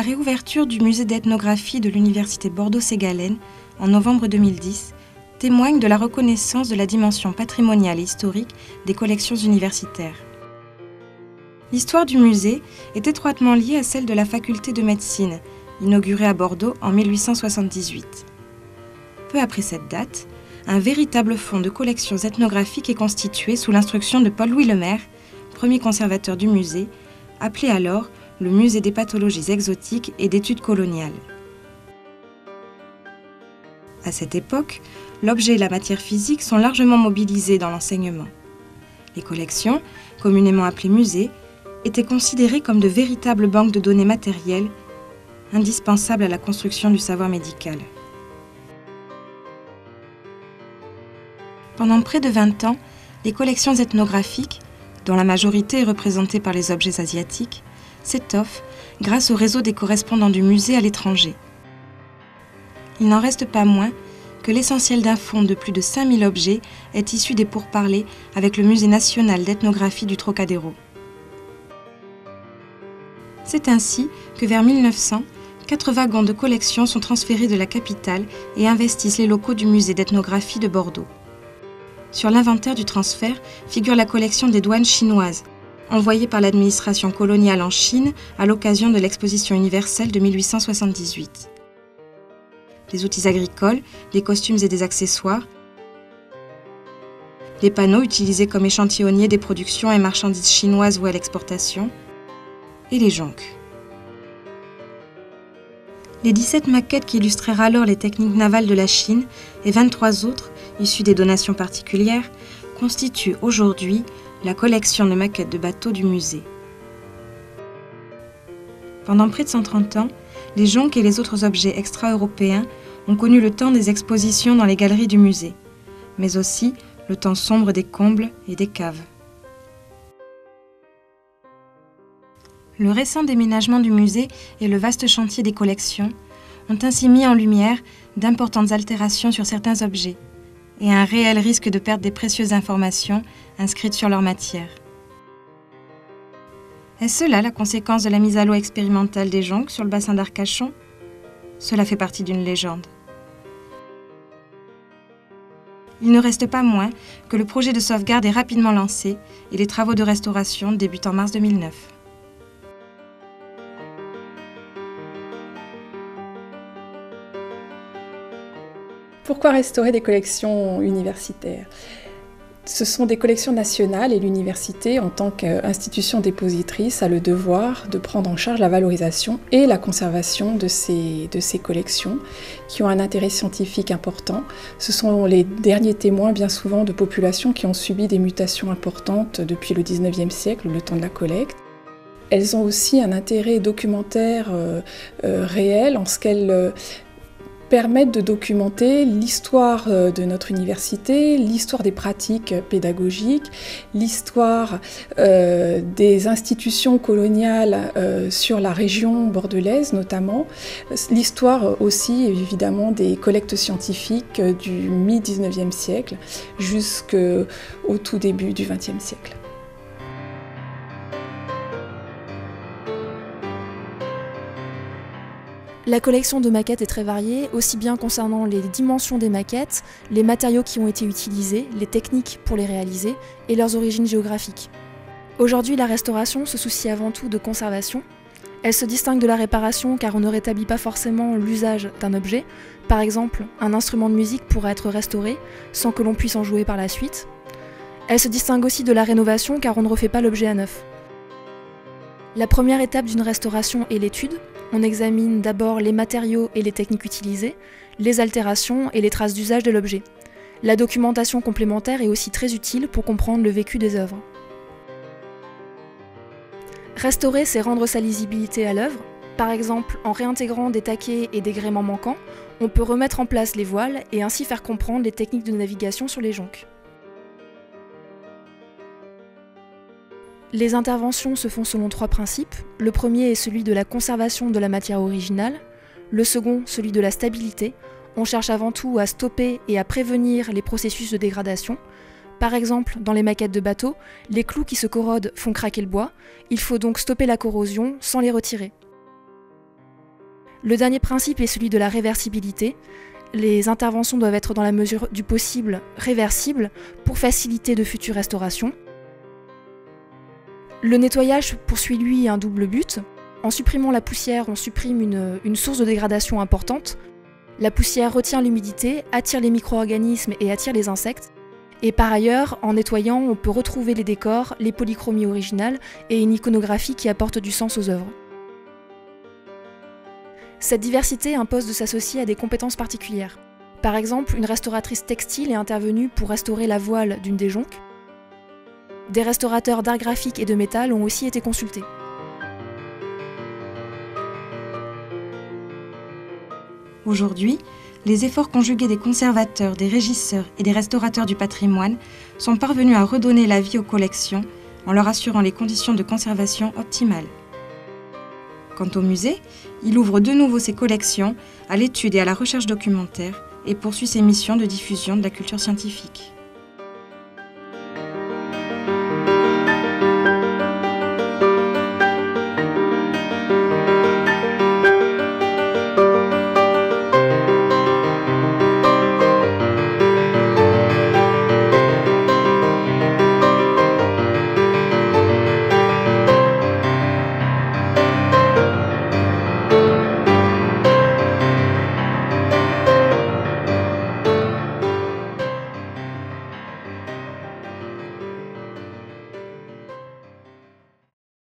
réouverture du musée d'ethnographie de l'Université Bordeaux-Ségalène en novembre 2010 témoigne de la reconnaissance de la dimension patrimoniale et historique des collections universitaires. L'histoire du musée est étroitement liée à celle de la faculté de médecine, inaugurée à Bordeaux en 1878. Peu après cette date, un véritable fonds de collections ethnographiques est constitué sous l'instruction de Paul-Louis Lemaire, premier conservateur du musée, appelé alors le Musée des pathologies exotiques et d'études coloniales. À cette époque, l'objet et la matière physique sont largement mobilisés dans l'enseignement. Les collections, communément appelées musées, étaient considérées comme de véritables banques de données matérielles, indispensables à la construction du savoir médical. Pendant près de 20 ans, les collections ethnographiques, dont la majorité est représentée par les objets asiatiques, s'étoffent grâce au réseau des correspondants du musée à l'étranger. Il n'en reste pas moins que l'essentiel d'un fonds de plus de 5000 objets est issu des pourparlers avec le Musée national d'ethnographie du Trocadéro. C'est ainsi que vers 1900, 4 wagons de collection sont transférés de la capitale et investissent les locaux du musée d'ethnographie de Bordeaux. Sur l'inventaire du transfert figure la collection des douanes chinoises, envoyée par l'administration coloniale en Chine à l'occasion de l'exposition universelle de 1878. Des outils agricoles, des costumes et des accessoires, les panneaux utilisés comme échantillonniers des productions et marchandises chinoises ou à l'exportation, et les jonques. Les 17 maquettes qui illustrèrent alors les techniques navales de la Chine et 23 autres, issues des donations particulières, constituent aujourd'hui la collection de maquettes de bateaux du musée. Pendant près de 130 ans, les jonques et les autres objets extra-européens ont connu le temps des expositions dans les galeries du musée, mais aussi le temps sombre des combles et des caves. Le récent déménagement du musée et le vaste chantier des collections ont ainsi mis en lumière d'importantes altérations sur certains objets et un réel risque de perdre des précieuses informations inscrites sur leur matière. Est-ce cela la conséquence de la mise à l'eau expérimentale des jonques sur le bassin d'Arcachon? Cela fait partie d'une légende. Il ne reste pas moins que le projet de sauvegarde est rapidement lancé et les travaux de restauration débutent en mars 2009. Pourquoi restaurer des collections universitaires ? Ce sont des collections nationales et l'université, en tant qu'institution dépositrice, a le devoir de prendre en charge la valorisation et la conservation de ces collections qui ont un intérêt scientifique important. Ce sont les derniers témoins, bien souvent, de populations qui ont subi des mutations importantes depuis le XIXe siècle, le temps de la collecte. Elles ont aussi un intérêt documentaire réel en ce qu'elles permettent de documenter l'histoire de notre université, l'histoire des pratiques pédagogiques, l'histoire des institutions coloniales sur la région bordelaise notamment, l'histoire aussi évidemment des collectes scientifiques du mi-19e siècle jusqu'au tout début du XXe siècle. La collection de maquettes est très variée, aussi bien concernant les dimensions des maquettes, les matériaux qui ont été utilisés, les techniques pour les réaliser et leurs origines géographiques. Aujourd'hui, la restauration se soucie avant tout de conservation. Elle se distingue de la réparation car on ne rétablit pas forcément l'usage d'un objet. Par exemple, un instrument de musique pourrait être restauré sans que l'on puisse en jouer par la suite. Elle se distingue aussi de la rénovation car on ne refait pas l'objet à neuf. La première étape d'une restauration est l'étude. On examine d'abord les matériaux et les techniques utilisées, les altérations et les traces d'usage de l'objet. La documentation complémentaire est aussi très utile pour comprendre le vécu des œuvres. Restaurer, c'est rendre sa lisibilité à l'œuvre. Par exemple, en réintégrant des taquets et des gréements manquants, on peut remettre en place les voiles et ainsi faire comprendre les techniques de navigation sur les jonques. Les interventions se font selon 3 principes. Le premier est celui de la conservation de la matière originale, le second celui de la stabilité. On cherche avant tout à stopper et à prévenir les processus de dégradation. Par exemple, dans les maquettes de bateaux, les clous qui se corrodent font craquer le bois. Il faut donc stopper la corrosion sans les retirer. Le dernier principe est celui de la réversibilité. Les interventions doivent être dans la mesure du possible réversibles pour faciliter de futures restaurations. Le nettoyage poursuit lui un double but. En supprimant la poussière, on supprime une source de dégradation importante. La poussière retient l'humidité, attire les micro-organismes et attire les insectes. Et par ailleurs, en nettoyant, on peut retrouver les décors, les polychromies originales et une iconographie qui apporte du sens aux œuvres. Cette diversité impose de s'associer à des compétences particulières. Par exemple, une restauratrice textile est intervenue pour restaurer la voile d'une des jonques. Des restaurateurs d'art graphique et de métal ont aussi été consultés. Aujourd'hui, les efforts conjugués des conservateurs, des régisseurs et des restaurateurs du patrimoine sont parvenus à redonner la vie aux collections en leur assurant les conditions de conservation optimales. Quant au musée, il ouvre de nouveau ses collections à l'étude et à la recherche documentaire et poursuit ses missions de diffusion de la culture scientifique.